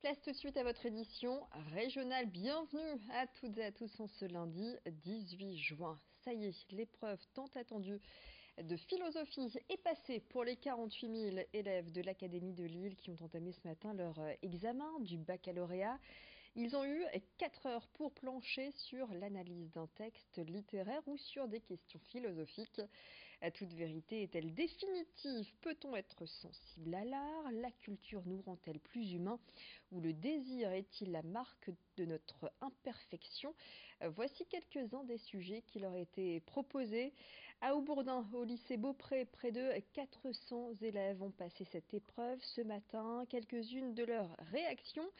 Place tout de suite à votre édition régionale. Bienvenue à toutes et à tous en ce lundi 18 juin. Ça y est, l'épreuve tant attendue de philosophie est passée pour les 48 000 élèves de l'Académie de Lille qui ont entamé ce matin leur examen du baccalauréat. Ils ont eu 4 heures pour plancher sur l'analyse d'un texte littéraire ou sur des questions philosophiques. Toute vérité est-elle définitive? Peut-on être sensible à l'art? La culture nous rend-elle plus humains? Ou le désir est-il la marque de notre imperfection? Voici quelques-uns des sujets qui leur étaient proposés. À Aubourdin, au lycée Beaupré, près de 400 élèves ont passé cette épreuve ce matin. Quelques-unes de leurs réactions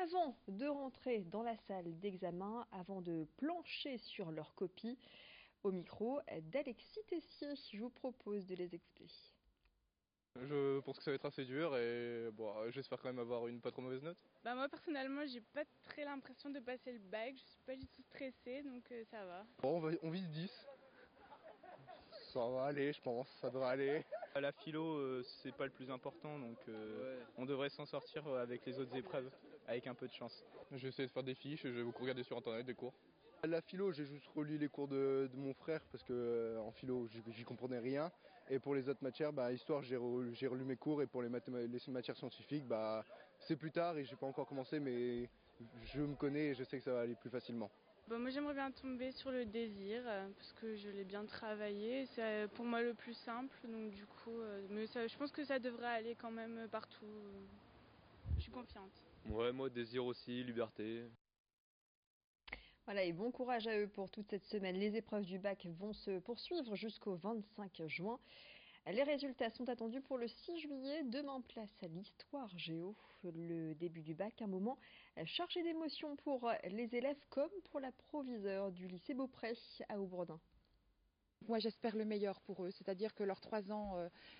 avant de rentrer dans la salle d'examen, avant de plancher sur leur copie. Au micro d'Alexis Tessier, je vous propose de les écouter. Je pense que ça va être assez dur et bon, j'espère quand même avoir une pas trop mauvaise note. Moi personnellement j'ai pas très l'impression de passer le bac, je suis pas du tout stressée donc ça va. Bon, on vise 10. Ça va aller, je pense, ça devrait aller. La philo, c'est pas le plus important, donc on devrait s'en sortir avec les autres épreuves, avec un peu de chance. Je vais essayer de faire des fiches et je vais beaucoup regarder sur internet des cours. La philo, j'ai juste relu les cours de mon frère parce que en philo, j'y comprenais rien. Et pour les autres matières, histoire, j'ai relu mes cours. Et pour les matières scientifiques, c'est plus tard et j'ai pas encore commencé, mais je me connais et je sais que ça va aller plus facilement. Moi j'aimerais bien tomber sur le désir parce que je l'ai bien travaillé, c'est pour moi le plus simple, donc du coup, mais je pense que ça devrait aller quand même partout, je suis confiante. Ouais, moi désir aussi, liberté. Voilà, et bon courage à eux pour toute cette semaine. Les épreuves du bac vont se poursuivre jusqu'au 25 juin. Les résultats sont attendus pour le 6 juillet. Demain, place à l'histoire géo. Le début du bac, un moment chargé d'émotions pour les élèves comme pour la proviseure du lycée Beaupré à Aubourdin. Moi j'espère le meilleur pour eux, c'est-à-dire que leurs 3 ans,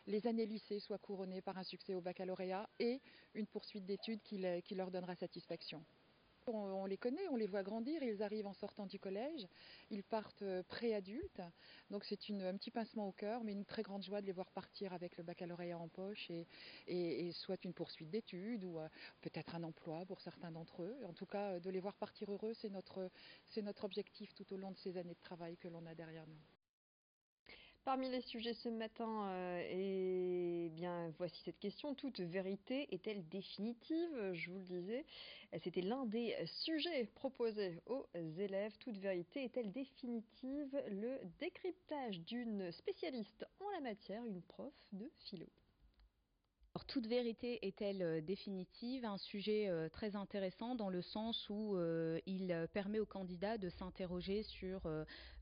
les années lycée soient couronnées par un succès au baccalauréat et une poursuite d'études qui leur donnera satisfaction. On les connaît, on les voit grandir, ils arrivent en sortant du collège, ils partent pré-adultes, donc c'est un petit pincement au cœur, mais une très grande joie de les voir partir avec le baccalauréat en poche et soit une poursuite d'études ou peut-être un emploi pour certains d'entre eux. En tout cas, de les voir partir heureux, c'est notre objectif tout au long de ces années de travail que l'on a derrière nous. Parmi les sujets ce matin, voici cette question. Toute vérité est-elle définitive? Je vous le disais, c'était l'un des sujets proposés aux élèves. Toute vérité est-elle définitive? Le décryptage d'une spécialiste en la matière, une prof de philo. Alors, toute vérité est-elle définitive? Un sujet très intéressant dans le sens où il permet aux candidats de s'interroger sur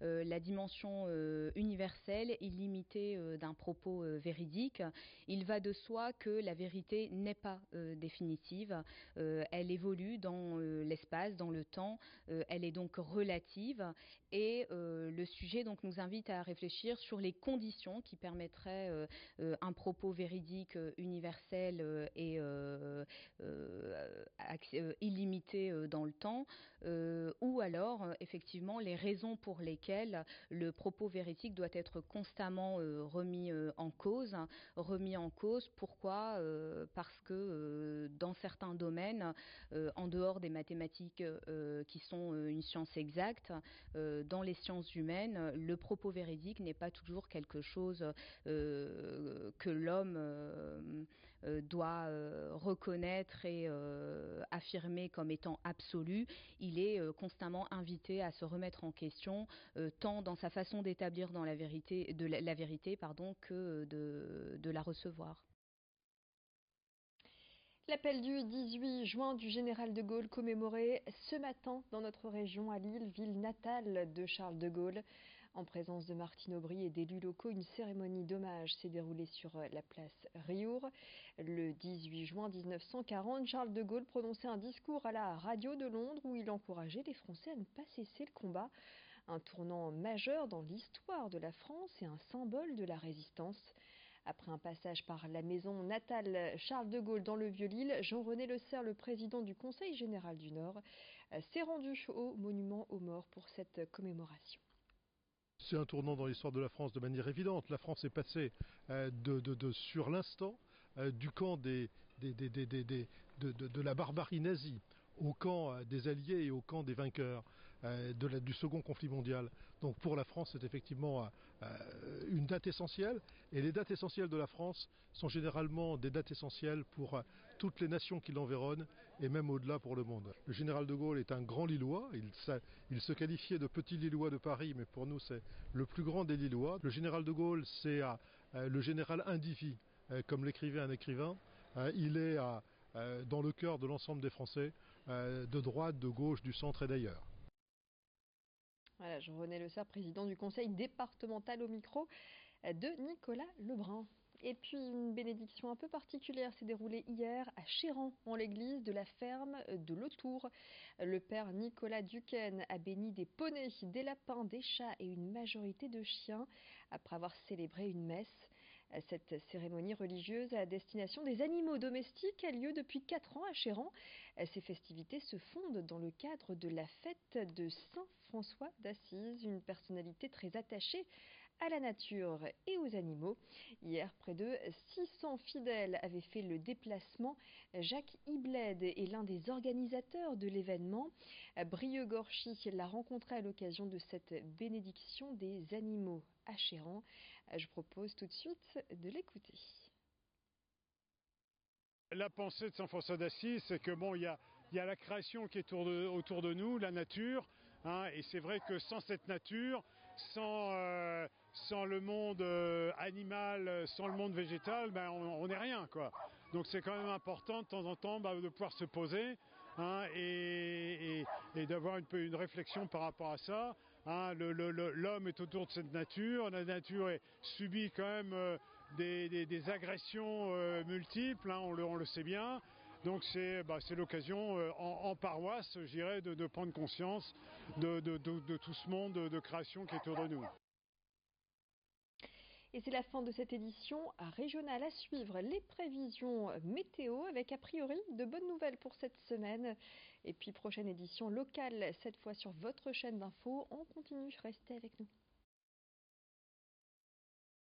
la dimension universelle, illimitée d'un propos véridique. Il va de soi que la vérité n'est pas définitive. Elle évolue dans l'espace, dans le temps. Elle est donc relative. Et le sujet donc nous invite à réfléchir sur les conditions qui permettraient un propos véridique universel et illimité dans le temps, ou alors effectivement les raisons pour lesquelles le propos véridique doit être constamment remis en cause. Pourquoi? Parce que dans certains domaines, en dehors des mathématiques qui sont une science exacte, dans les sciences humaines, le propos véridique n'est pas toujours quelque chose que l'homme doit reconnaître et affirmer comme étant absolu. Il est constamment invité à se remettre en question, tant dans sa façon d'établir dans la vérité, que de la recevoir. L'appel du 18 juin du général de Gaulle commémoré ce matin dans notre région à Lille, ville natale de Charles de Gaulle. En présence de Martine Aubry et d'élus locaux, une cérémonie d'hommage s'est déroulée sur la place Riour. Le 18 juin 1940, Charles de Gaulle prononçait un discours à la radio de Londres où il encourageait les Français à ne pas cesser le combat. Un tournant majeur dans l'histoire de la France et un symbole de la résistance. Après un passage par la maison natale Charles de Gaulle dans le Vieux-Lille, Jean-René Le Serre, le président du Conseil général du Nord, s'est rendu au monument aux morts pour cette commémoration. C'est un tournant dans l'histoire de la France de manière évidente. La France est passée sur l'instant du camp des de la barbarie nazie au camp des Alliés et au camp des vainqueurs du second conflit mondial. Donc pour la France, c'est effectivement une date essentielle. Et les dates essentielles de la France sont généralement des dates essentielles pour toutes les nations qui l'environnent et même au-delà pour le monde. Le général de Gaulle est un grand Lillois. Il se qualifiait de petit Lillois de Paris, mais pour nous c'est le plus grand des Lillois. Le général de Gaulle, c'est le général indivi, comme l'écrivait un écrivain. Il est dans le cœur de l'ensemble des Français, de droite, de gauche, du centre et d'ailleurs. Voilà, Jean-René Lessard, président du conseil départemental au micro de Nicolas Lebrun. Et puis une bénédiction un peu particulière s'est déroulée hier à Chéran, en l'église de la ferme de l'Autour. Le père Nicolas Duquesne a béni des poneys, des lapins, des chats et une majorité de chiens après avoir célébré une messe. Cette cérémonie religieuse à destination des animaux domestiques a lieu depuis 4 ans à Chéran. Ces festivités se fondent dans le cadre de la fête de Saint François d'Assise, une personnalité très attachée à la nature et aux animaux. Hier, près de 600 fidèles avaient fait le déplacement. Jacques Ibled est l'un des organisateurs de l'événement. Brieux-Gorchy l'a rencontré à l'occasion de cette bénédiction des animaux à Chéran. Je propose tout de suite de l'écouter. La pensée de Saint François d'Assise, c'est que il y a la création qui est autour de nous, la nature, hein, et c'est vrai que sans cette nature, sans le monde animal, sans le monde végétal, on n'est rien, quoi. Donc c'est quand même important de temps en temps de pouvoir se poser, hein, et d'avoir une réflexion par rapport à ça. Hein, l'homme est autour de cette nature, la nature subit quand même des agressions multiples, hein, on le sait bien. Donc c'est l'occasion en paroisse, je dirais, de prendre conscience de tout ce monde de création qui est autour de nous. Et c'est la fin de cette édition régionale. À suivre les prévisions météo avec a priori de bonnes nouvelles pour cette semaine. Et puis prochaine édition locale, cette fois sur votre chaîne d'infos. On continue, restez avec nous.